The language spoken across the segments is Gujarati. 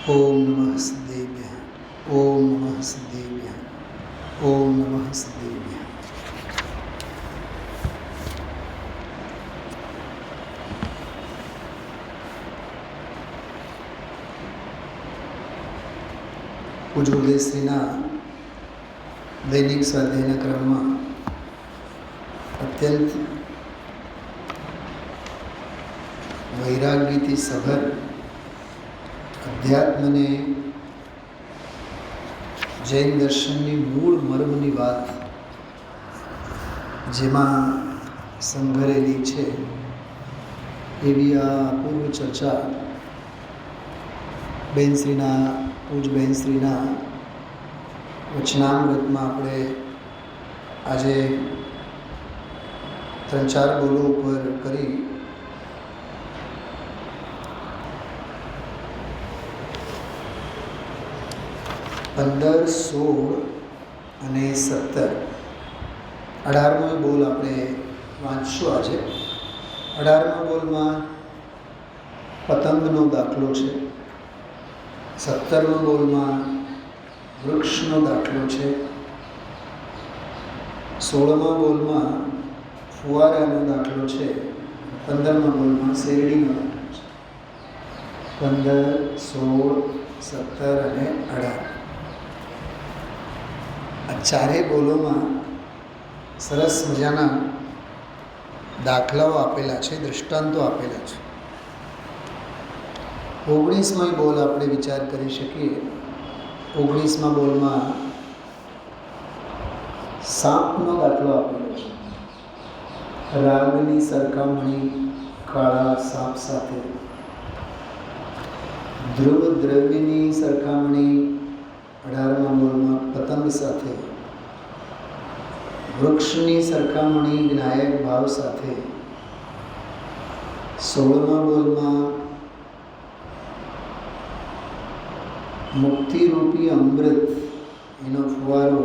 ઓમ નમઃ સિદ્ધેભ્યઃ. ઓમ નમઃ સિદ્ધેભ્યઃ. ઓમ નમઃ સિદ્ધેભ્યઃ. પૂજ્ય ગુરુદેવશ્રીના દૈનિક સ્વાધ્યાયના ક્રમમાં અત્યંત વૈરાગ્યથી સભર અધ્યાત્મને જૈન દર્શનની મૂળ મર્મની વાત જેમાં સંઘરેલી છે એવી આ પૂર્વ ચર્ચા બેનશ્રીના પૂજ બેનશ્રીના વચનામૃતમાં આપણે આજે 3-4 બોલો ઉપર કરી. પંદર, 16 અને 17 18મો બોલ આપણે વાંચશું આજે. 18મા બોલમાં પતંગનો દાખલો છે. 17મા બોલમાં વૃક્ષનો દાખલો છે. 16મા બોલમાં ફુવારાનો દાખલો છે. 15મા બોલમાં શેરડીનો દાખલો છે. 15, 16, 17 અને 18 આ ચારેય બોલોમાં સરસ મજાના દાખલાઓ આપેલા છે, દૃષ્ટાંતો આપેલા છે. 19મો બોલ આપણે વિચાર કરી શકીએ. 19મા બોલમાં સાપનો દાખલો આપેલો છે. રાગની સરખામણી કાળા સાપ સાથે, ધ્રુવ દ્રવ્યની સરખામણી 18મા બોલમાં પતંગ સાથે, વૃક્ષની સરખામણી જ્ઞાયક ભાવ સાથે, 16મા બોલમાં મુક્તિરૂપી અમૃત એનો ફુવારો,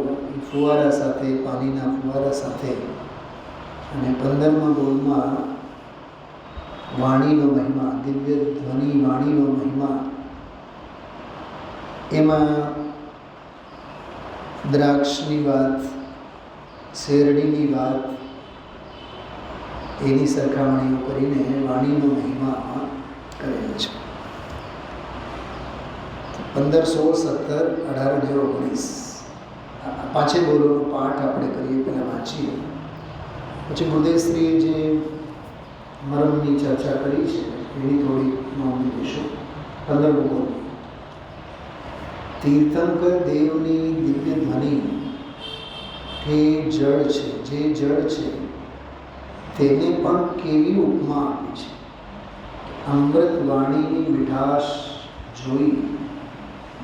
ફુવારા સાથે, પાણીના ફુવારા સાથે, અને 15મા બોલમાં વાણીનો મહિમા, દિવ્ય ધ્વનિ વાણીનો મહિમા. એમાં દ્રાક્ષની વાત, શેરડીની વાત એની સરખામણીઓ કરીને વાણીનો મહિમા કરેલો છે. 15, 16, 17, 18 અને 19 પાંચે બોલોનો પાઠ આપણે કરીએ, પહેલાં વાંચીએ. પછી ગુરુદેવશ્રીએ જે મરમની ચર્ચા કરી છે એની થોડી નોંધ લઈશું. 15મો બોલ. તીર્થંકર દેવની દિવ્ય ધ્વનિ એ જળ છે, જે જળ છે તેને પણ કેવી ઉપમા આપી છે. અમૃત વાણીની મીઠાશ જોઈ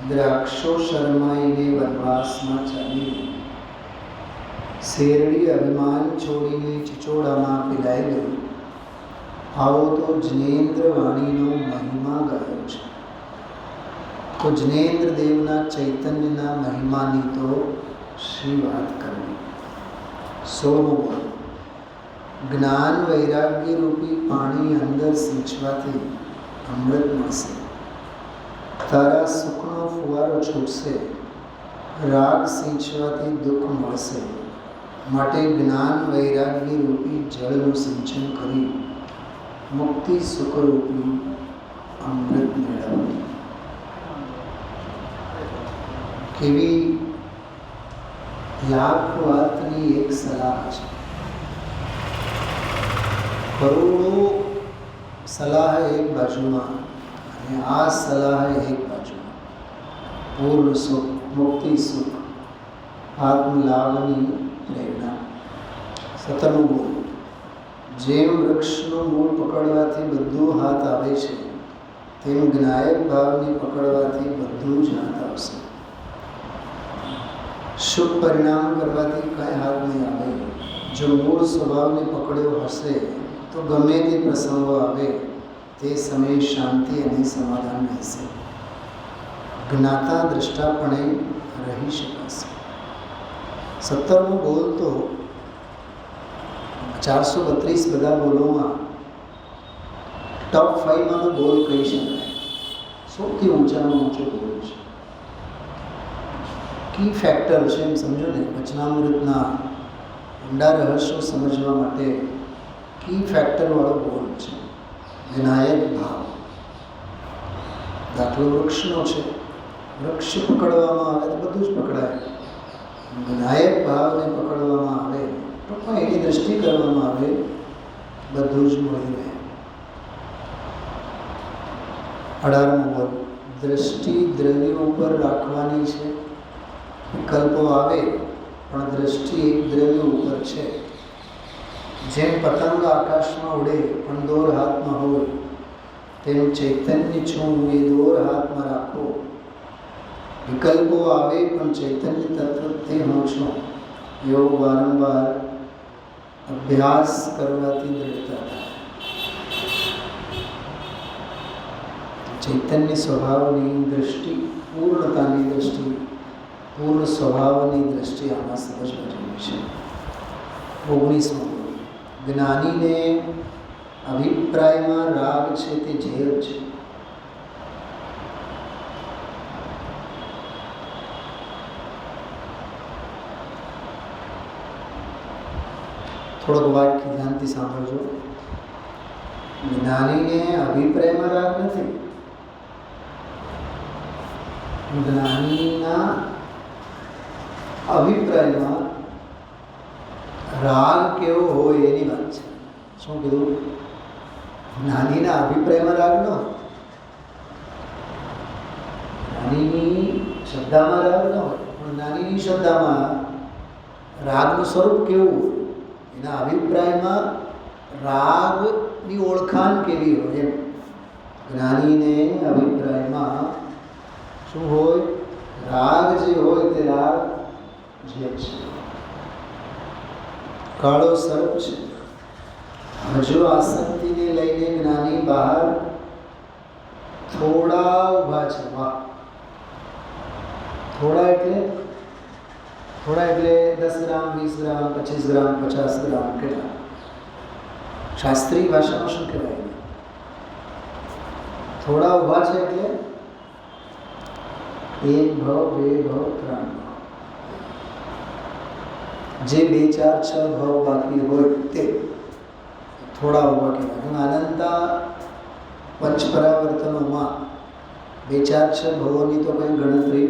દ્રાક્ષો શરમાઈને વનવાસમાં ચાલી, શેરડી અભિમાન છોડીને ચિચોડામાં પીલાઈ ગઈ. આવો તો જનેન્દ્ર વાણીનો મહિમા ગયો છે. તો જનેન્દ્ર દેવના ચૈતન્યના મહિમાની તો શી વાત કરવી. 16મો બોલ. જ્ઞાન વૈરાગ્ય રૂપી પાણી અંદર સિંચવાથી અમૃત મળશે. તારા સુખનો ફુવારો છૂટશે. રાગ સિંચવાથી દુઃખ મળશે. માટે જ્ઞાન વૈરાગ્ય રૂપી જળનું સિંચન કરી મુક્તિ સુખરૂપી અમૃત મેળવવું. કેવી લાખ વાતની એક સલાહ છે. કરોડો સલાહ એક બાજુમાં અને આ સલાહ એક બાજુમાં. પૂર્ણ સુખ, મુક્તિ સુખ, આત્મલાભની પ્રેરણા. 17મો બોલ. જેમ વૃક્ષનું મૂળ પકડવાથી બધું હાથ આવે છે, તેમ જ્ઞાયક ભાવને પકડવાથી બધું જ હાથ આવશે. શુભ પરિણામ કરવાથી કાંઈ હાથ નહીં આવે. જો મૂળ સ્વભાવને પકડ્યો હશે તો ગમે તે પ્રસંગો આવે તે સમયે શાંતિ અને સમાધાન રહેશે. જ્ઞાતા દ્રષ્ટાપણે રહી શકાશે. 17મો બોલ તો 432 બધા બોલોમાં ટોપ 5માંનો બોલ કહી શકાય. સૌથી ઊંચામાં ઊંચો બોલ છે. કી ફેક્ટર છે એમ સમજો ને. વચનામૃતના ઊંડા રહસ્યો સમજવા માટે કી ફેક્ટરવાળો બોલ છે. વિનાયક ભાવ. દાખલો વૃક્ષનો છે. વૃક્ષ પકડવામાં આવે તો બધું જ પકડાય. વિનાયક ભાવને પકડવામાં આવે તો પણ એની દ્રષ્ટિ કરવામાં આવે બધું જ મળી રહે. 18મો બોલ. દ્રષ્ટિ દ્રવ્ય ઉપર રાખવાની છે. વિકલ્પો આવે પણ દ્રષ્ટિ એક દ્રવ્ય ઉપર છે. જેમ પતંગ આકાશમાં ઉડે પણ દોર હાથમાં હોય તેનું ચૈતન્ય છું એ દોર હાથમાં રાખો. વિકલ્પો આવે પણ ચૈતન્ય તત્વ તે હું છું એવો વારંવાર અભ્યાસ કરવાથી દ્રઢતા થાય. ચૈતન્ય સ્વભાવની દૃષ્ટિ, પૂર્ણતાની દૃષ્ટિ, પૂર્ણ સ્વભાવની દૃષ્ટિ આમાં સમજવાની છે. 19મો. જ્ઞાનીને અભિપ્રાયમાં રાગ છે તે ઝેર છે. થોડોક વાક્ય ધ્યાનથી સાંભળજો. જ્ઞાનીને અભિપ્રાયમાં રાગ નથી. જ્ઞાનીના અભિપ્રાયમાં રાગ કેવો હોય એની વાત છે. શું કીધું? જ્ઞાનીના અભિપ્રાયમાં રાગ ન હોય. જ્ઞાનીની શ્રદ્ધામાં રાગ ન હોય, પણ જ્ઞાનીની શ્રદ્ધામાં રાગનું સ્વરૂપ કેવું હોય, એના અભિપ્રાયમાં રાગની ઓળખાણ કેવી હોય એમ. જ્ઞાનીને અભિપ્રાયમાં શું હોય? રાગ જે હોય તે રાગ જે છે. કાળો સર્પ છે. હજુ આસક્તિને લઈને જ્ઞાની બહાર થોડા ઊભા છે. વાહ! થોડા એટલે 10 ગ્રામ, 20 ગ્રામ, 25 ગ્રામ, 50 ગ્રામ, કેટલા? શાસ્ત્રીય ભાષામાં શું કહેવાય? થોડા ઊભા છે એટલે 1 ભાવ, 2 ભાવ, 3 ભાવ. જે 2, 4, 6 ભાવ બાકી હોય તે થોડા ઊભા કહેવાય. અનંતા પંચપરાવર્તનોમાં 2, 4, 6 ભાવોની તો કંઈ ગણતરી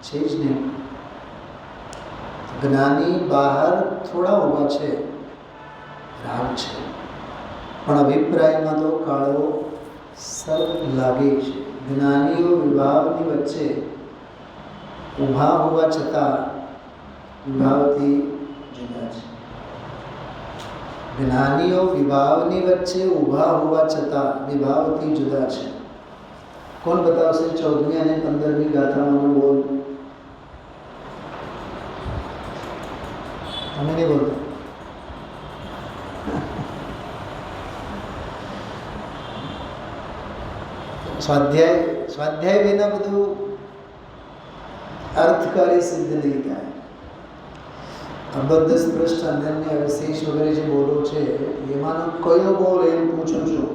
છે જ નહીં. જ્ઞાની બહાર થોડા ઊભા છે, રાગ છે, પણ અભિપ્રાયમાં તો કાળો સર્પ લાગે છે. જ્ઞાનીઓ વિભાવની વચ્ચે ઊભા હોવા છતાં વિભાવથી જુદા છે. જ્ઞાનીઓ વિભાવની વચ્ચે ઊભા હોવા છતાં વિભાવથી જુદા છે. કોણ બતાવશે 14મી અને 15મી ગાથામાંનો બોલ? તમે નહીં બોલતા? સ્વાધ્યાય વિના બધું અર્થકારી સિદ્ધ નહીં થાય. અબદ્ધ સ્પૃષ્ટ અનન્ય અવશેષ વગેરે જે બોલો છે એમાંનો કયો બોલ એમ પૂછું છું.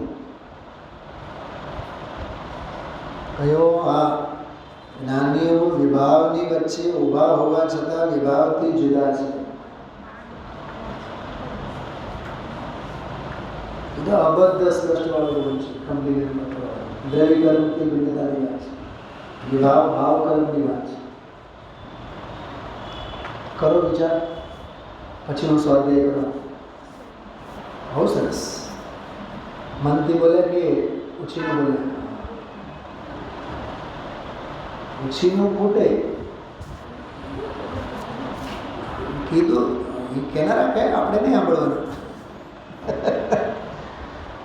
કયો? આ જ્ઞાનીઓ વિભાવની વચ્ચે ઊભા હોવા છતાં વિભાવથી જુદા છે. અબદ્ધ સ્પષ્ટ વાળો બોલ છે. કમ્પ્લીટ દ્રવ્ય કર્મથી ભિન્નતાની વાત છે. વિભાવ ભાવ કર્મની વાત છે. કરો વિચાર, પછી હું સ્વાધ્યાય કરું. બહુ સરસ. મનથી બોલે કે ઉછીનું બોલે? ઉછીનું ફૂટે કીધું કેના રાખે, આપણે નહીં સાંભળવાનું.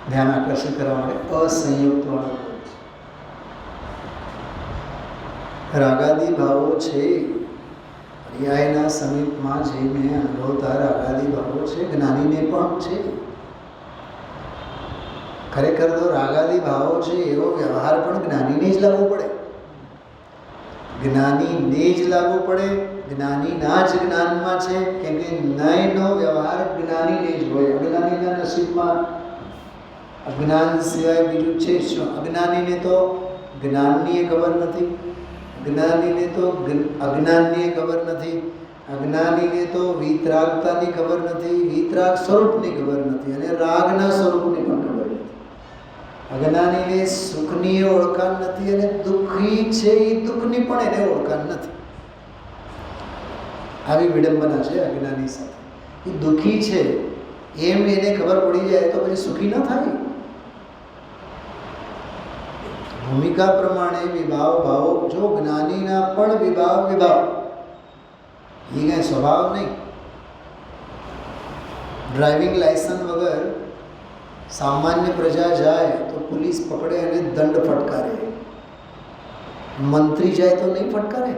ધ્યાન આકર્ષિત કરવા માટે અસંયુક્ત વાળો રાગાદી ભાવો છે. પર્યાયના સમીપમાં જઈને અનુભવતા રાગાદી ભાવો છે. જ્ઞાનીને પણ છે. ખરેખર તો રાગાદી ભાવો છે એવો વ્યવહાર પણ જ્ઞાનીને જ લાગુ પડે. જ્ઞાનીને જ લાગુ પડે. જ્ઞાનીના જ જ્ઞાનમાં છે. કેમ કે નયનો વ્યવહાર જ્ઞાનીને જ હોય. અજ્ઞાનીના નસીબમાં અજ્ઞાન સિવાય બીજું છે શું? અજ્ઞાનીને તો જ્ઞાનની એ ખબર નથી, જ્ઞાનીને તો અજ્ઞાનની ખબર નથી, અજ્ઞાનીને તો વિતરાગતાની ખબર નથી, વિતરાગ સ્વરૂપની ખબર નથી, અને રાગના સ્વરૂપની પણ ખબર નથી. અજ્ઞાનીને સુખની ઓળખાણ નથી, અને દુઃખી છે એ દુઃખની પણ એને ઓળખાણ નથી. આવી વિડંબના છે અજ્ઞાની સાથે. એ દુઃખી છે એમ એને ખબર પડી જાય તો પછી સુખી ન થાય. ભૂમિકા પ્રમાણે વિભાવ ભાવો, જો જ્ઞાનીના પણ વિભાવ વિભાવ, એ કાંઈ સ્વભાવ નહીં. ડ્રાઇવિંગ લાયસન્સ વગર સામાન્ય પ્રજા જાય તો પોલીસ પકડે અને દંડ ફટકારે. મંત્રી જાય તો નહીં ફટકારે.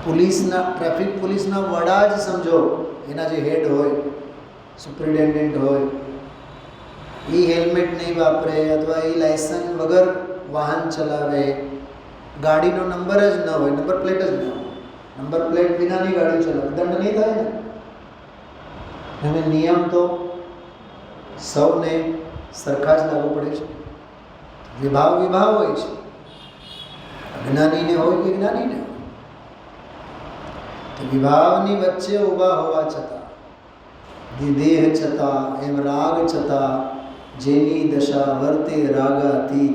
પોલીસના ટ્રાફિક પોલીસના વડા જ સમજો, એના જે હેડ હોય, સુપ્રિન્ટેન્ડન્ટ હોય, એ હેલ્મેટ નહીં વાપરે અથવા એ લાયસન્સ વગર વાહન ચલાવે, ગાડીનો નંબર જ ન હોય, નંબર પ્લેટ જ ન હોય, નંબર પ્લેટ વિનાની ગાડી ચલાવે, દંડ નહીં થાય ને. અને નિયમ તો સૌને સરખા જ લાગુ પડે છે. વિભાવ વિભાવ હોય છે, અજ્ઞાનીને હોય કે જ્ઞાનીને હોય. તો વિભાવની વચ્ચે ઊભા હોવા છતાં, દેહ છતાં, એમ રાગ છતાં જેની દશા વર્તે રાગાતીત,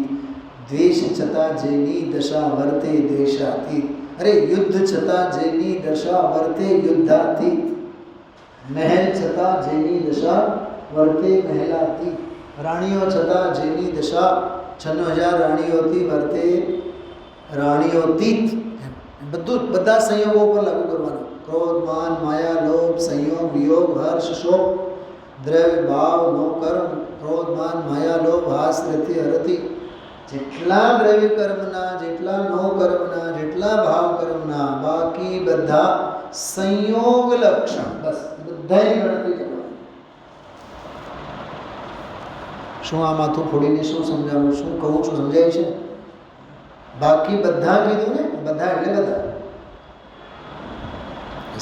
દ્વેષ છતાં જેની દશા વર્તે દ્વેષાતીત, અરે યુદ્ધ છતાં જેની દશા વર્તે યુદ્ધાતીત, મહેલ છતાં જેની દશા વર્તે મહેલાતીત, રાણીઓ છતાં જેની દશા 96,000 રાણીઓથી વર્તે રાણીઓતીત. બધું બધા સંયોગો પર લાગુ કરવાનું. ક્રોધ, માન, માયા, લોભ, સંયોગ, વિયોગ, હર્ષ, શોક, દ્રવ્ય, ભાવ, નો કર્મ, ક્રોધ, માન, માયા, લોભ, હાસ, રતિ, હરતિ, જેટલા દ્રવ્ય કર્મના, જેટલા નો કર્મના, જેટલા ભાવ કર્મના, બાકી બધા સંયોગ લક્ષણ, બસ બધાની ગણતરી કરવાની. શું આ માથું ફોડીને શું સમજાવું, શું કહું છું, સમજાય છે? બાકી બધા કીધું ને, બધા એટલે બધા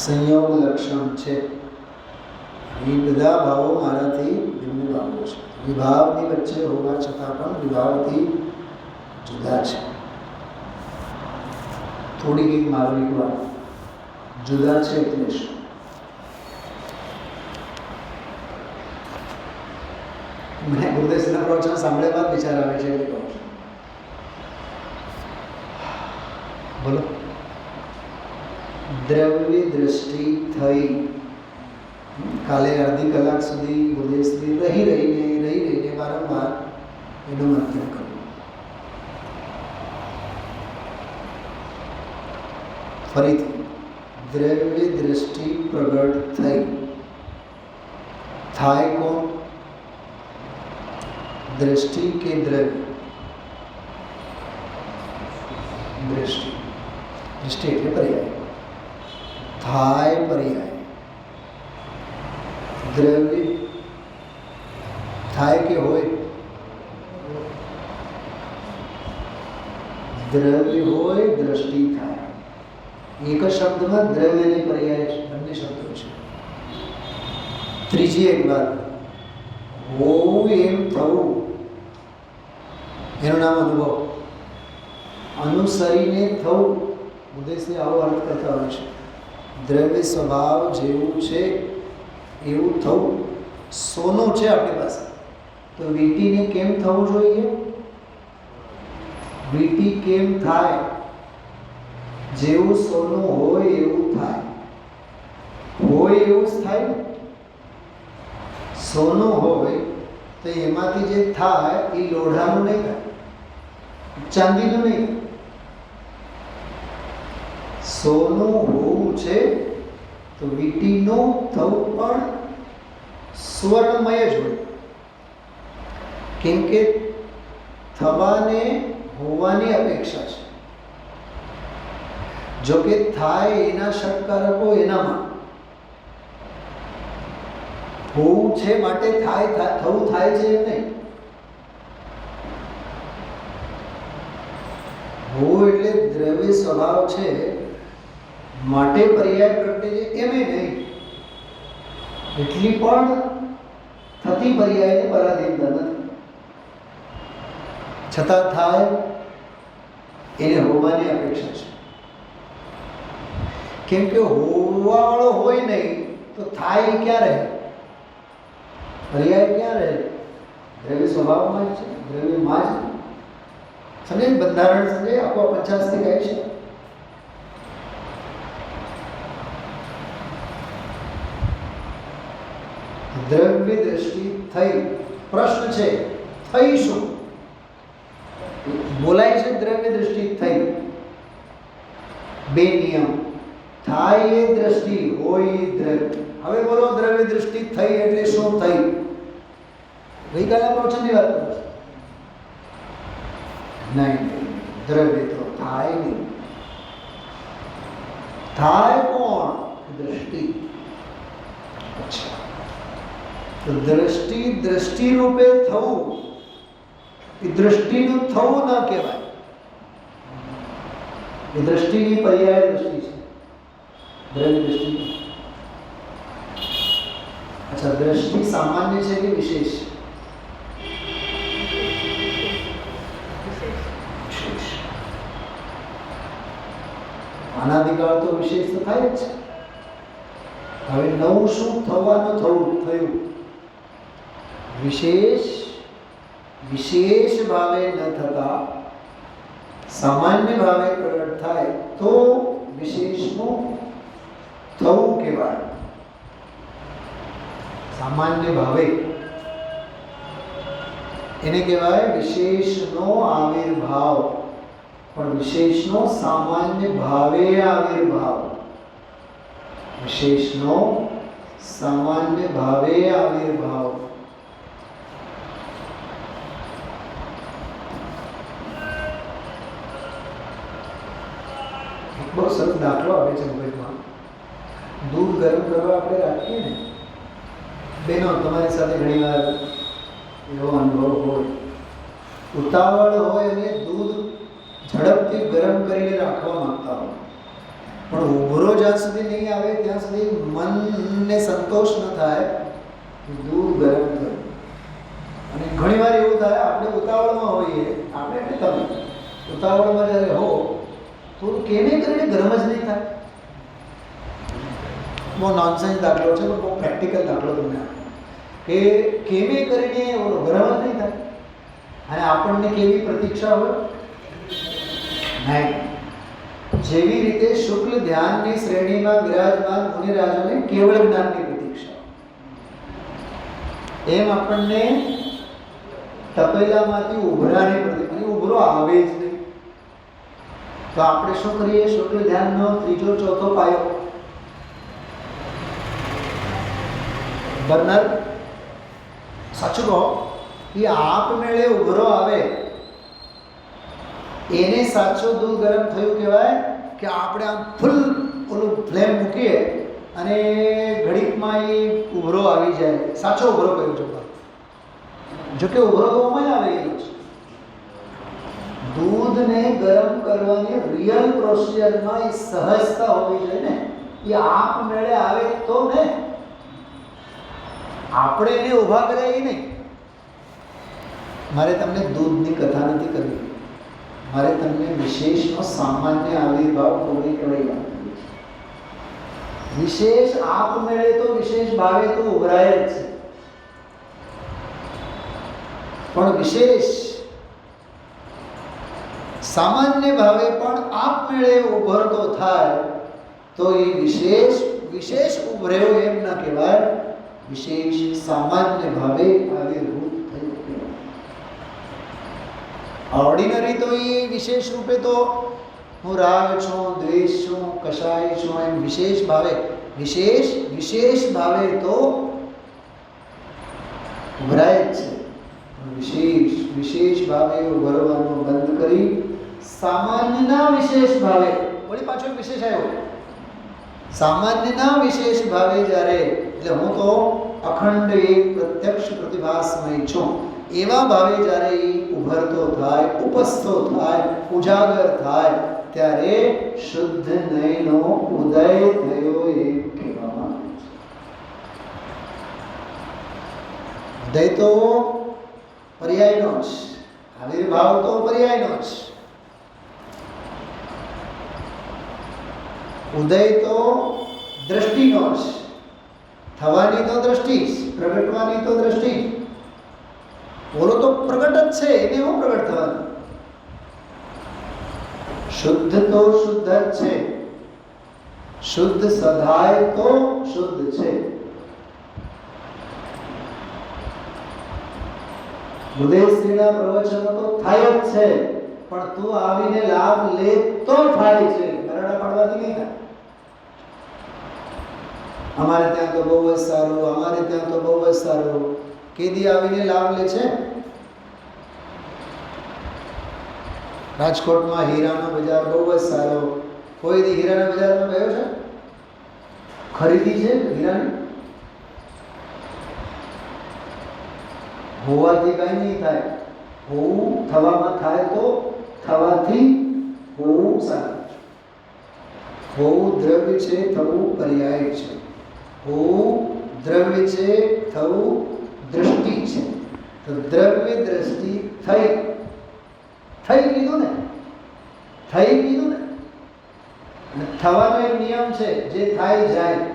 સંયોગ લક્ષણ છે. એ બધા ભાવો મારાથી ભિન્ન ભાવો છે. વિભાવની વચ્ચે હોવા છતાં પણ વિભાવથી જુદા છે. થોડી કંઈક માર્મિક વાત, જુદા છે એટલે શું? મને ગુરુદેવના પ્રવચન સાંભળ્યા બાદ વિચાર આવે છે એટલે કહું છું. બોલો. દ્રવ્ય દ્રષ્ટિ થઈ, કાલે અડધી કલાક સુધી ગુરુદેવશ્રી રહી રહીને વારંવાર એનું મંથન કરવું. ફરીથી દ્રવ્ય દ્રષ્ટિ પ્રગટ થઈ, થાય કોણ? દ્રષ્ટિ કે દ્રવ્ય? દ્રષ્ટિ. દ્રષ્ટિ એટલે પર્યાય, થાય પર્યાય. દ્રવ્ય થાય કે હોય? દ્રવ્ય હોય, દ્રષ્ટિ થાય. એક જ શબ્દમાં દ્રવ્યની પર્યાય છે, બંને શબ્દો છે. ત્રીજી એક વાત, હોવું એમ થવું, એનું નામ અનુભવ. અનુસરીને થવું, ઉદ્દેશને આવો અર્થ કરતા હોય છે. દ્રવ્ય સ્વભાવ જેવું છે એવું થવું. સોનું છે આપણી પાસે, તો વીંટીને કેમ થવું જોઈએ? વીંટી કેમ થાય? જેવું સોનું હોય એવું થાય. હોય એવું જ થાય ને. સોનું હોય તો એમાંથી જે થાય એ લોઢાનું નહીં થાય, ચાંદીનું નહીં થાય. સોનું હોવું છે તો વીંટીનું થવું પણ સ્વર્ણમય જ હોય. કેમ કે થવાને હોવાની અપેક્ષા છે. જો કે થાય એના ષટકારકો એનામાં, હોવું છે માટે થવું થાય છે એમ નહીં. હોવું એટલે દ્રવ્ય સ્વભાવ છે માટે પર્યાય પ્રગટે છે એમ નહીં. એટલી પણ થતી પર્યાયને પરાધીનતા નથી. છતાં થાય એને હોવાની અપેક્ષા છે. કેમ કે હોવાવાળો હોય નહીં તો થાય ક્યાં રહે? પર્યાય ક્યાં રહે? દ્રવ્ય સ્વભાવમાં જ છે, દ્રવ્યમાં જ. સમજે બંધારણ સમજે, આખો 50 થી કહે છે. દ્રવ્ય દ્રષ્ટિ થઈ. પ્રશ્ન છે થઈ શું? બોલાય છે દ્રવ્ય દ્રષ્ટિ થઈ. બે નિયમ, થાય એ દ્રષ્ટિ, હોય એ દ્રવ્ય. હવે બોલો દ્રવ્ય દ્રષ્ટિ થઈ એટલે શું થઈ? ગઈકાલના પ્રવચનની વાત કરું છું. નહીં, દ્રવ્ય તો થાય નહીં. થાય કોણ? દ્રષ્ટિ. અચ્છા, તો દ્રષ્ટિ દ્રષ્ટિ રૂપે થવું એ દ્રષ્ટિનું થવું ન કહેવાય. એ દ્રષ્ટિની પર્યાય દ્રષ્ટિ છે, દ્રવ્ય દ્રષ્ટિ. અચ્છા, દ્રષ્ટિ સામાન્ય છે કે વિશેષ? અનાદિકાળ તો વિશેષ તો થાય જ છે. હવે નવું શું થવાનું થયું? વિશેષ ભાવે ન થતા સામાન્ય ભાવે પ્રગટ થાય તો વિશેષનું થવું કહેવાય. સામાન્ય ભાવે એને કહેવાય વિશેષનો આવિર્ભાવ. પણ વિશેષનો સામાન્ય ભાવે આવિર્ભાવ. વિશેષનો સામાન્ય ભાવે આવિર્ભાવ. બહુ સરસ દાખલો આવે છે મગજમાં. દૂધ ગરમ કરવા આપણે રાખીએ ને, બેનો તમારી સાથે ઘણી વાર એવો અનુભવ હોય, ઉતાવળ હોય અને દૂધ ઝડપથી ગરમ કરીને રાખવા માંગતા હોય, પણ ઉભરો જ્યાં સુધી નહીં આવે ત્યાં સુધી મનને સંતોષ ન થાય દૂધ ગરમ થયું. અને ઘણી વાર એવું થાય, આપણે ઉતાવળમાં હોઈએ, આપણે એટલે તમે ઉતાવળમાં જ્યારે હો થોડું કેમે કરીને ગરમ જ નહીં થાય. બહુ નોનસેન્સ દાખલો છે, પણ બહુ પ્રેક્ટિકલ દાખલો તમને આપો કે કેમે કરીને ગરમ જ નહીં થાય. અને આપણને કેવી પ્રતીક્ષા હોય? નહીં. જેવી રીતે શુક્લ ધ્યાનની શ્રેણીમાં વિરાજમાન મુનિરાજોને કેવળ જ્ઞાનની પ્રતીક્ષા, એમ આપણને તપેલામાંથી ઉભરાની પ્રતીક્ષા. ઉભરો આવે જ નહીં તો આપણે શું કરીએ? શુક્લ ધ્યાનનો ત્રીજો ચોથો પાયો બર્નર, સાચું કહો, એ આપમેળે ઉભરો આવે એને સાચું દૂધ ગરમ થયું કહેવાય. કે આપણે આમ ફૂલ ઓલું ફ્લેમ મૂકીએ અને ઘડીકમાં એ ઉભરો આવી જાય. સાચો ઉભરો કર્યો છો. જોકે ઉભરો તો આમાં આવે ગયેલો છે. દૂધને ગરમ કરવાની રિયલ પ્રોસિજરમાં એ સહજતા હોવી જોઈએ ને. એ આપમેળે આવે તો ને, આપણે એને ઊભા કર્યા નહીં. મારે તમને દૂધની કથા નથી કરવી, મારે તમને વિશેષનો સામાન્ય આવિર્ભાવ કોને કહેવાય. વિશેષ આપમેળે તો વિશેષ ભાવે તો ઉભરાય જ છે, પણ વિશેષ સામાન્ય ભાવે પણ આપમેળે ઉભરતો થાય તો એ વિશેષ ઉભર્યો એમ ન કહેવાય, વિશેષ સામાન્ય ભાવે આવિર્ભૂત થયો કહેવાય. ઓર્ડિનરી તો એ વિશેષ રૂપે તો હું રાગ છું, દ્વેષ છું, કશાય છું એમ વિશેષ ભાવે વિશેષ ભાવે તો ઉભરાય જ છે. વિશેષ ભાવે ઉભરવાનું બંધ કરી સામાન્યના વિશેષ ભાવે, વળી પાછો વિશેષ આવ્યો, સામાન્યના વિશેષ ભાવે જ્યારે, એટલે હું તો અખંડ એક પ્રત્યક્ષ પ્રતિભાસમય છું એવા ભાવે જ્યારે એ ઉભરતો થાય, ઉપસ્થો થાય, ઉજાગર થાય ત્યારે શુદ્ધ નયનો ઉદય થયો એમ કહેવામાં આવે છે. ઉદય તો પર્યાયનો જ, આવિર્ભાવ તો પર્યાયનો જ, ઉદય તો દ્રષ્ટિનો જ, થવાની તો દ્રષ્ટિ જ, પ્રગટવાની તો દ્રષ્ટિ. બોલો તો પ્રગટ જ છે, એને હું પ્રગટ થવાનું? શુદ્ધ તો શુદ્ધ જ છે, શુદ્ધ સદાય તો શુદ્ધ છે. ગુરુદેવશ્રીના પ્રવચનો તો થાય જ છે, પણ તું આવીને લાભ લે તો થાય છે, બરાડા પાડવાથી નહીં થાય. અમારે ત્યાં તો બહુ જ સારું, અમારે ત્યાં તો બહુ જ સારું. કેદી આવીને લાભ લે છે? રાજકોટમાં હીરાનો બજાર બહુ જ સારો. કોઈ દી હીરાના બજારમાં ગયો છે? ખરીદી છે હીરાની? હોવાથી કઈ નહીં થાય. હોવું થવામાં થાય તો થવાથી હોવું સારું. હોવું દ્રવ્ય છે, થવું પર્યાય છે. હોવું દ્રવ્ય છે, થવું દ્રષ્ટિ છે. તો દ્રવ્ય દ્રષ્ટિ થઈ કીધું ને, થઈ કીધું ને. અને થવાનો એક નિયમ છે, જે થાય જાય.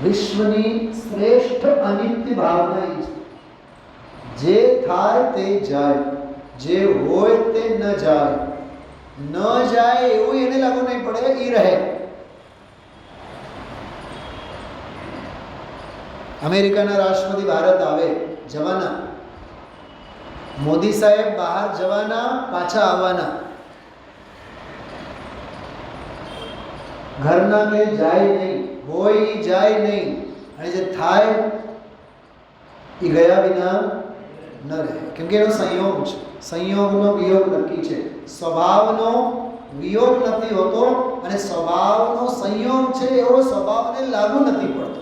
વિશ્વની શ્રેષ્ઠ અનિત્ય ભાવના એ છે, જે થાય તે જાય, જે હોય તે ન જાય. ન જાય એવું એને લાગુ નહીં પડે, એ રહે. અમેરિકાના રાષ્ટ્રપતિ ભારત આવે, જવાના. મોદી સાહેબ બહાર જવાના, પાછા આવવાના. ઘરના કે જાય નહીં, હોય એ જાય નહીં. અને જે થાય એ ગયા વિના ન રહે, કેમ કે એનો સંયોગ છે. સંયોગનો વિયોગ નક્કી છે, સ્વભાવનો વિયોગ નથી હોતો, અને સ્વભાવનો સંયોગ છે એવો સ્વભાવને લાગુ નથી પડતો.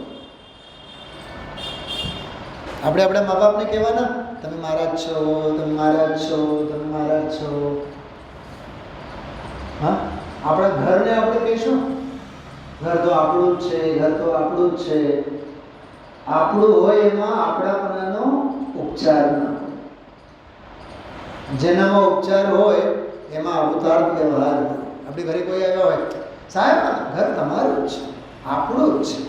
આપણે આપણા મા બાપને કહેવાના, તમે મારા જ છો, તમે મારા જ છો, તમે મારા જ છો. હા, આપણા ઘરને આપણે કહીશું, ઘર તો આપણું જ છે, ઘર તો આપણું જ છે. આપણું હોય એમાં આપણાપણાનો ઉપચાર ના હોય. જેનામાં ઉપચાર હોય એમાં અવતાર વ્યવહાર હોય. આપણી ઘરે કોઈ આવ્યા હોય, સાહેબ ઘર તમારું જ છે, આપણું જ છે.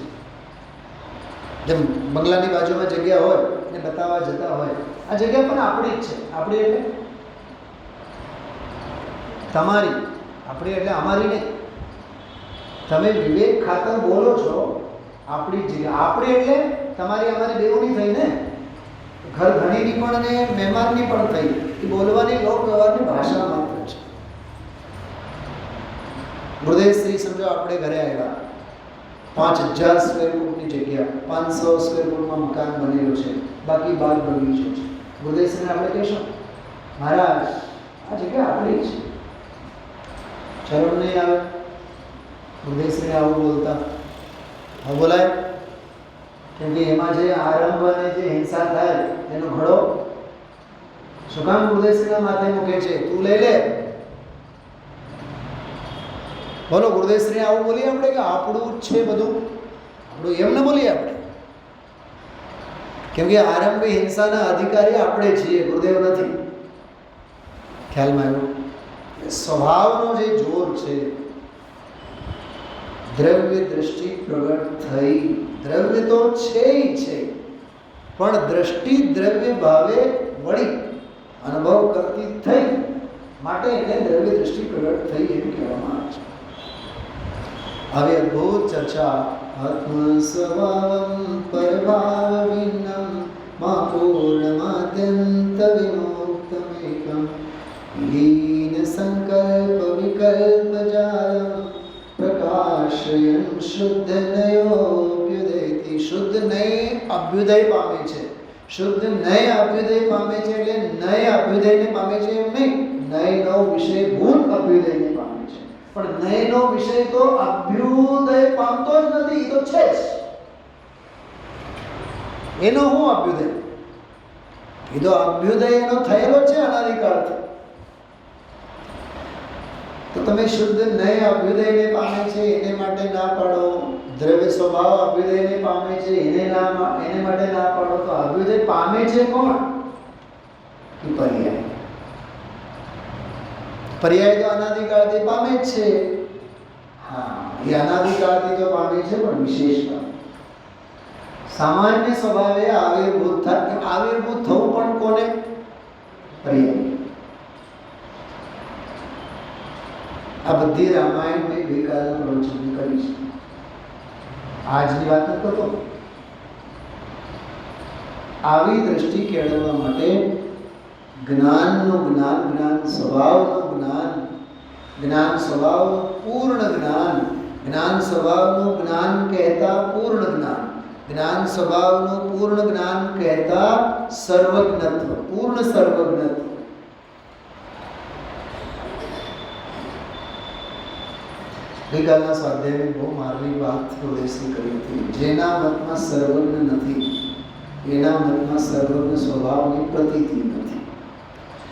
જેમ બંગલાની બાજુમાં જગ્યા હોય ને બતાવવા જતા હોય, આ જગ્યા પણ આપણી જ છે. આપણી એટલે તમારી, આપણી એટલે અમારી નહીં. તમે વિવેક ખાતર બોલો છો, આપણી જગ્યા. આપણી એટલે તમારી અમારી બેઉની થઈ ને. ઘર ધણીની પણ અને મહેમાનની પણ થઈ. એ બોલવાની લોક વ્યવહારની ભાષા માત્ર છે. ગુરુદેવશ્રી સમજો આપણે ઘરે આવ્યા, 5000 સ્ક્વેર ફૂટની જગ્યા, 500 સ્ક્વેર ફૂટમાં મકાન બનેલું છે, બાકી બાગ બગીચો છે. ગુરુદેવશ્રીને આપણે કહીશું, મહારાજ આ જગ્યા આપણી જ છે. શરમ નહીં આવે? ગુરુદેવશ્રીને આવું બોલતા હા બોલાય? કેમ કે એમાં જે આરંભ અને જે હિંસા થાય એનો ઘડો શું કામ ગુરુદેવશ્રીના માથે મૂકે છે? તું લઈ લે. બોલો, ગુરુદેવશ્રી આવું બોલીએ આપણે કે આપણું જ છે બધું? આપણું એમ ન બોલીએ આપણે, કેમ કે આરંભ હિંસાના અધિકારી આપણે છીએ, ગુરુદેવ નથી. ખ્યાલમાં આવ્યું? સ્વભાવનો જે જોર છે, દ્રવ્ય દ્રષ્ટિ પ્રગટ થઈ. દ્રવ્ય તો છે છે, પણ દ્રષ્ટિ દ્રવ્ય ભાવે વળી અનુભવ કરતી થઈ, માટે એને દ્રવ્ય દ્રષ્ટિ પ્રગટ થઈ એમ કહેવામાં આવે છે. આવી અદ્ભુત ચર્ચા આત્મ સ્વભાવમ પરભાવિનમ મા પૂર્ણમાદ્યંત વિમુક્તમેકમ લીન સંકલ્પ વિકલ્પ જાલમ પ્રકાશયન શુદ્ધ નયોભ્યુદયથી. શુદ્ધ નય અભ્યુદય પામે છે. શુદ્ધ નય અભ્યુદય પામે છે એટલે નય અભ્યુદયને પામે છે એમ નહીં, નયનો વિષય ભૂત અભ્યુદયને પામે છે. પણ નયનો વિષય તો અભ્યુદય પામતો જ નથી, એ તો છે જ. એનો હું અભ્યુદય? એ તો અભ્યુદય એનો થયેલો છે અનાદિકાળથી. તો તમે શુદ્ધ નય અભ્યુદયને પામે છે એને માટે ના પાડો, દ્રવ્ય સ્વભાવ અભ્યુદયને પામે છે એને માટે ના પાડો. તો અભ્યુદય પામે છે કોણ? કે પર્યાય? પર્યાય તો અનાદિકાળથી પામે જ છે. હા, એ અનાદિકાળથી તો પામે છે, પણ વિશેષ પામે. સામાન્ય સ્વભાવે આવિર્ભૂત થાય. આવિર્ભૂત થવું પણ કોને? પર્યાય. આ બધી રામાયણ મેં ગઈકાલે પ્રવચન કરી છે. આજની વાત નથી કરતો. આવી દ્રષ્ટિ કેળવવા માટે જ્ઞાનનું જ્ઞાન, જ્ઞાન સ્વભાવનું જ્ઞાન, જ્ઞાન સ્વભાવનું પૂર્ણ જ્ઞાન, જ્ઞાન સ્વભાવનું જ્ઞાન કહેતા પૂર્ણ જ્ઞાન, જ્ઞાન સ્વભાવનું પૂર્ણ જ્ઞાન કહેતા સર્વજ્ઞત્વ, પૂર્ણ સર્વજ્ઞત્વ. ગઈકાલના સ્વાધ્યાયમાં બહુ મારી વાત પ્રોદેશી કરી હતી. જેના મતમાં સર્વજ્ઞ નથી એના મતમાં સર્વજ્ઞ સ્વભાવની પ્રતીતિ નથી.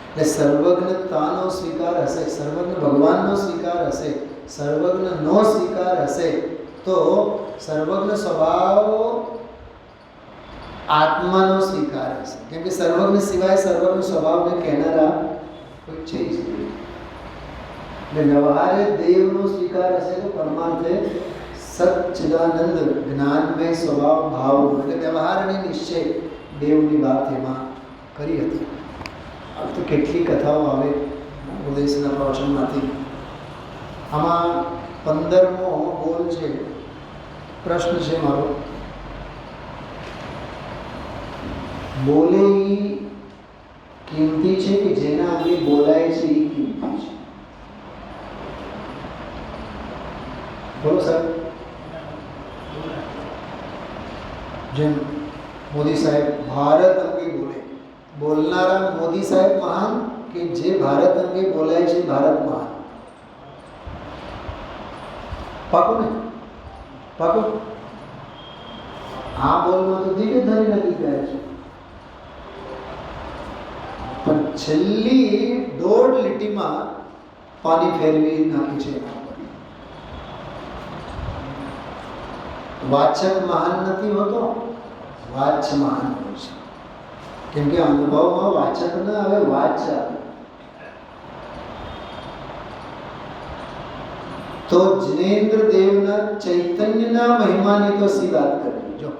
એટલે સર્વજ્ઞતાનો સ્વીકાર હશે, સર્વજ્ઞ ભગવાનનો સ્વીકાર હશે, સર્વજ્ઞનો સ્વીકાર હશે તો સર્વજ્ઞ સ્વભાવ આત્માનો સ્વીકાર હશે. કેમ કે સર્વજ્ઞ સિવાય સર્વજ્ઞ સ્વભાવને કહેનારા કોઈ છે જ નહીં. એટલે વ્યવહારે દેવનો સ્વીકાર હશે તો પરમાર્થે સચ્ચિદાનંદ જ્ઞાનમય સ્વભાવ ભાવ, એટલે વ્યવહાર અને નિશ્ચય દેવની વાત એમાં કરી હતી. આ તો કેટલી કથાઓ આવે ઉદયસના પ્રવચનમાંથી. આમાં 15મો બોલ છે. પ્રશ્ન છે મારો, બોલે એ કિંમતી છે કે જેના અંગે બોલાય છે એ કિંમતી છે? બોલો સાહેબ. જેમ મોદી સાહેબ ભારત અંગે બોલે, બોલનારા મોદી સાહેબ મહાન કે જે ભારત અંગે બોલાય છે ભારત મહાન? પાકું ને? પાકું. આ બોલમાં તો ધીરે ધરી નથી ગયા છે, પણ છેલ્લી 1.5 લીટીમાં પાણી ફેરવી નાખી છે. વાચક મહાન નથી હોતો, વાચ્ય મહાન હોય છે. કેમ કે અનુભવમાં વાચક ના આવે, વાચ્ય આવે. તો જિનેન્દ્ર દેવના ચૈતન્યના મહિમાની તો સી વાત કરવી. જો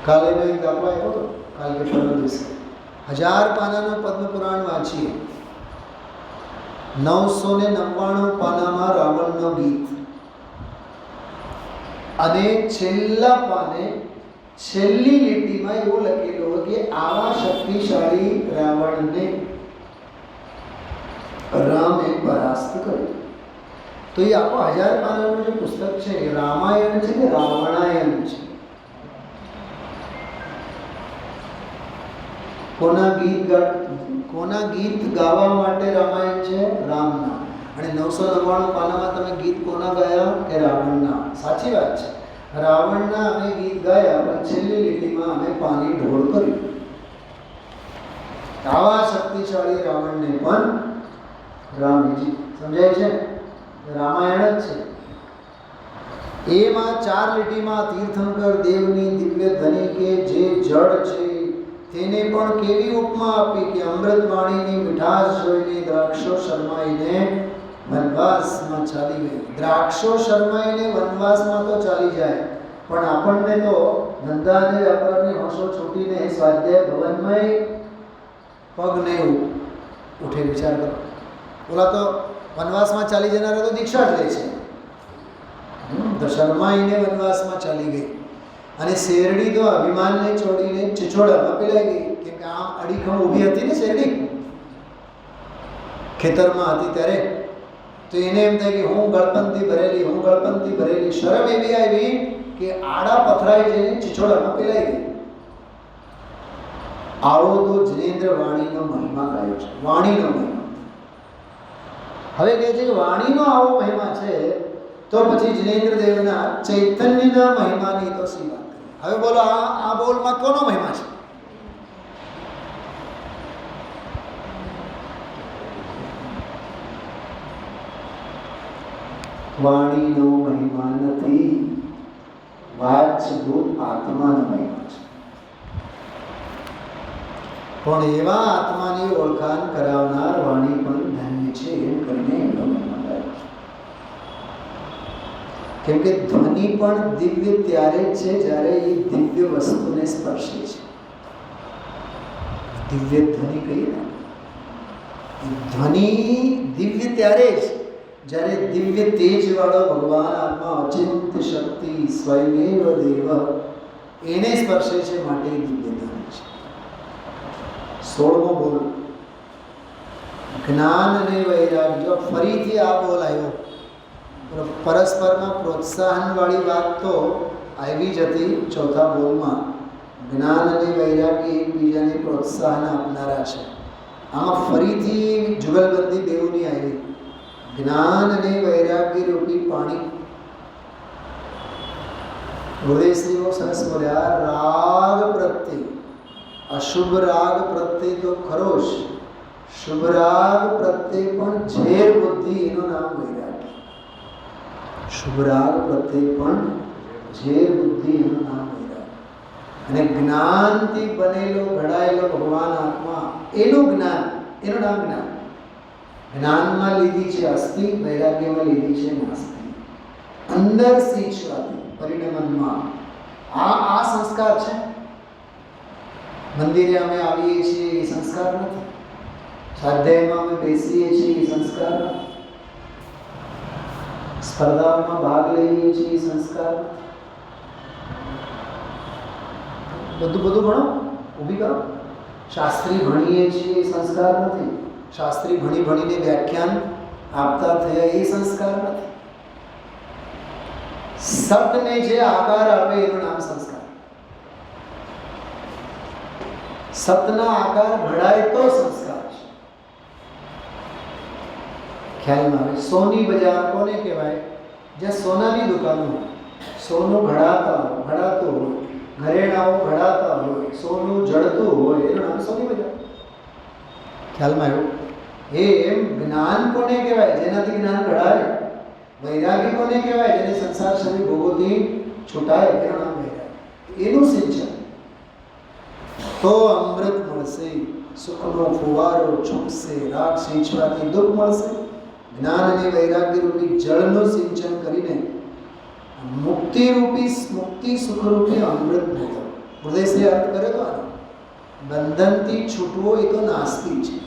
કાલે મેં એક દાખલો આપ્યો હતો, કાલ કે પરમ દિવસે 1000 પાનાનો પદ્મ પુરાણ વાંચીએ, 999 પાનામાં રાવણનો ગીત, અને છેલ્લા પાને છેલ્લી લીટીમાં એવું લખેલું કે આવા શક્તિશાળી રાવણને રામે પરાસ્ત કર્યો. તો એ આખો 1000 પાનાનું જે પુસ્તક છે એ રામાયણ છે કે રાવણાયણ છે? કોના ગીત ગાવા માટે રામાયણ છે? રામના. અને 999 પાનામાં તમે ગીત કોના ગાયા? કે રાવણના. સાચી વાત છે, રાવણના અમે ગીત ગાયા, પણ છેલ્લી લીટીમાં અમે પાણી ઢોળ કર્યું. આવા શક્તિશાળી રાવણને પણ રામજી. સમજાય છે? રામાયણ જ છે. એમાં 4 લીટીમાં તીર્થંકર દેવની દિવ્ય ધ્વનિ કે જે જળ છે તેને પણ કેવી ઉપમા આપી કે અમૃત વાણીની મીઠાશ જોઈને દ્રાક્ષો શરમાઈને વનવાસમાં ચાલી ગઈ. દ્રાક્ષો શરમાઈને વનવાસમાં તો ચાલી જાય, પણ આપણને તો ધંધા અને વ્યાપારની હોશો છૂટીને સ્વાધ્યાય ભવનમાં પગ નહીં ઉઠે. વિચાર કરો, ઓલા તો વનવાસમાં ચાલી જનારા તો દીક્ષા જ લે છે, તો શરમાઈને વનવાસમાં ચાલી ગઈ. અને શેરડી તો અભિમાનને છોડીને ચિચોડામાં પેલાઈ ગઈ. કેમ કે આમ અડીખમ ઊભી હતી ને શેરડી, ખેતરમાં હતી ત્યારે. તો એને એમ થાય કે હું ગળપંથી ભરેલી, હું ગળપંથી ભરેલી. શરમ એવી આવી કે આડા પથરાઈ જઈને ચિચોડામાં પેલાઈ ગઈ. આવો તો જિનેન્દ્ર વાણીનો મહિમા ગાયો છે, વાણીનો મહિમા. હવે કહે છે કે વાણીનો આવો મહિમા છે, તો પછી જિનેન્દ્ર દેવના ચૈતન્યના મહિમાની તો સી વાત કરી. હવે બોલો, આ બોલમાં કોનો મહિમા છે? વાણીનો મહિમા નથી, વાચભૂત આત્માનો મહિમા છે. પણ એવા આત્માની ઓળખાણ કરાવનાર વાણી પણ ધન્ય છે એમ કરીને કેમ કે ધ્વનિ પણ દિવ્ય ત્યારે જ છે જ્યારે એ દિવ્ય વસ્તુને સ્પર્શે છે. દિવ્ય ધ્વનિ કહીએ ને, ધ્વનિ દિવ્ય ત્યારે જ જ્યારે દિવ્ય તેજ વાળો ભગવાન આત્મા અચિંત શક્તિ સ્વયમેવ દેવ એને સ્પર્શે છે, માટે દિવ્ય ધ્વનિ છે. 16મો બોલ જ્ઞાન અને વૈરાગ્ય. ફરીથી આ બોલ આવ્યો. પરસ્પરમાં પ્રોત્સાહન વાળી વાત તો આવી જ હતી ચોથા બોલમાં. જ્ઞાન અને વૈરાગ્ય એકબીજાને પ્રોત્સાહન આપનારા છે. આમાં ફરીથી જુગલબંધી દેવની આવી. જ્ઞાન અને વૈરાગ્ય રૂપી પાણી. હૃદયશ્રીઓ સરસ બોલ્યા, રાગ પ્રત્યે, અશુભ રાગ પ્રત્યે તો ખરો જ, શુભ રાગ પ્રત્યે પણ ઝેર બુદ્ધિ, એનું નામ વૈરાગ્ય. શુભ રાગ પ્રત્યે પણ ઝેર બુદ્ધિ, એનું નામ વૈરાગ્ય. અને જ્ઞાનથી બનેલો ઘડાયેલો ભગવાન આત્મા, એનું જ્ઞાન, એનું નામ જ્ઞાન. જ્ઞાનમાં લીધી છે અસ્થિ, વૈરાગ્યમાં લીધી છે નાસ્તિ. અંદર સિંચવાથી પરિણમનમાં આ સંસ્કાર છે. મંદિરે અમે આવીએ છીએ એ સંસ્કાર નથી. સ્વાધ્યાયમાં અમે બેસીએ છીએ એ સંસ્કાર નથી. સ્પર્ધામાં ભાગ લઈએ છીએ એ સંસ્કાર નથી. બધું ભણો, ઊભી કરો. શાસ્ત્રી ભણીએ છીએ એ સંસ્કાર નથી. શાસ્ત્રી ભણીને વ્યાખ્યાન આપતા થયા એ સંસ્કાર નથી. સતને જે આકાર આપે એનું નામ સંસ્કાર. સતના આકાર ઘડાય તો સંસ્કાર છે. ખ્યાલમાં આવે. સોની બજાર કોને કહેવાય? જ્યાં સોનાની દુકાનો હોય, સોનું ઘડાતું હોય, ઘરેણાઓ ઘડાતા હોય, સોનું જડતું હોય, એનું નામ સોની બજાર. ખ્યાલમાં આવ્યું? એમ જ્ઞાન કોને કહેવાય? જેનાથી જ્ઞાન ઘડાય. વૈરાગી કોને કહેવાય? જેને સંસાર શરીર ભોગોથી છૂટાય, એનું નામ વૈરાગી. એનું સિંચન તો અમૃત મળશે, સુખનો ફુવારો છૂટશે, રાગ સિંચવાથી દુઃખ મળશે. જ્ઞાન અને વૈરાગ્ય રૂપી જળનું સિંચન કરીને મુક્તિ સુખરૂપી અમૃત મેળવો. હૃદયશ્રી અર્થ કર્યો તો આનો. બંધનથી છૂટવો એ તો નાસ્તિ છે.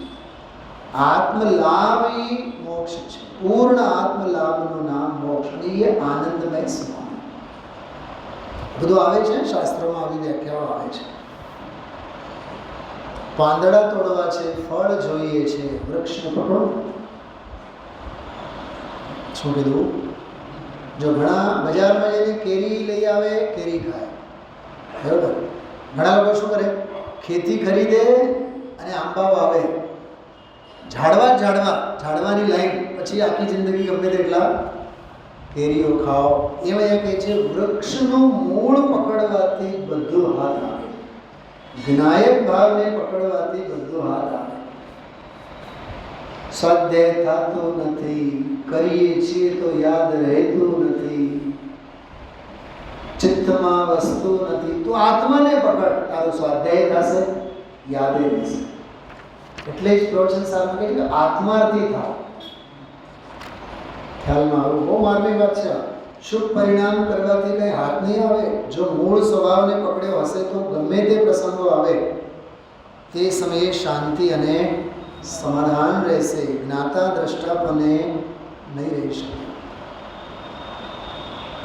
આત્મલાભ એ મોક્ષ છે. પૂર્ણ આત્મલાભનું નામ મોક્ષ. અને એ આનંદમય સુખ. બધું આવે છે શાસ્ત્રોમાં, આવી વ્યાખ્યાઓ આવે છે. પાંદડા તોડવા છે, ફળ જોઈએ છે, વૃક્ષને પકડો. શું કીધું? જો ઘણા બજારમાં જઈને કેરી લઈ આવે, કેરી ખાય, બરાબર. ઘણા લોકો શું કરે? ખેતી ખરીદે અને આંબા વાવે. ઝાડવાની લાઈન, પછી આખી જિંદગી ગમે તેટલા કેરીઓ ખાઓ. એમાં એમ કહે છે વૃક્ષનું મૂળ પકડવાથી બધું હાથ આવે. વિનાયક ભાવને પકડવાથી બધું હાથ આવે. સ્વાધ્યાય થતો નથી, કરીએ છીએ તો યાદ રહેતું નથી, ચિત્તમાં વસ્તુ નથી. તું આત્માને પકડ, તારું સ્વાધ્યાય થશે, યાદ રહેશે. એટલે જ પ્રવચન સાહેબ કહે કે આત્માર્થી થાવ. ખ્યાલમાં આવું બહુ માર્મિક વાત છે. શુભ પરિણામ કરવાથી કંઈ હાથ નહીં આવે. જો મૂળ સ્વભાવને પકડ્યો હશે તો ગમે તે પ્રસંગો આવે તે સમયે શાંતિ અને સમાધાન રહેશે. જ્ઞાતા દ્રષ્ટાપને નહીં રહી શકે.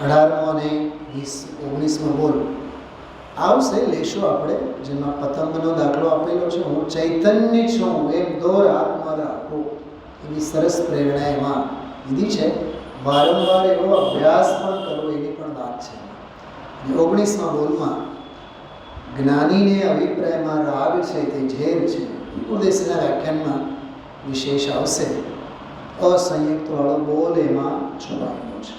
18મો અને 19મો બોલ આવશે, લેશું આપણે. જેમાં પતંગનો દાખલો આપેલો છે. હું ચૈતન્ય છું એમ દોર હાથમાં રાખો, એવી સરસ પ્રેરણા એમાં દીધી છે. વારંવાર એવો અભ્યાસ પણ કરવો, એની પણ વાત છે. 19મા બોલમાં જ્ઞાનીને અભિપ્રાયમાં રાગ છે તે ઝેર છે. ઉપદેશના વ્યાખ્યાનમાં વિશેષ આવશે. અસંયુક્ત વાળો બોલ એમાં છુપાયેલો છે.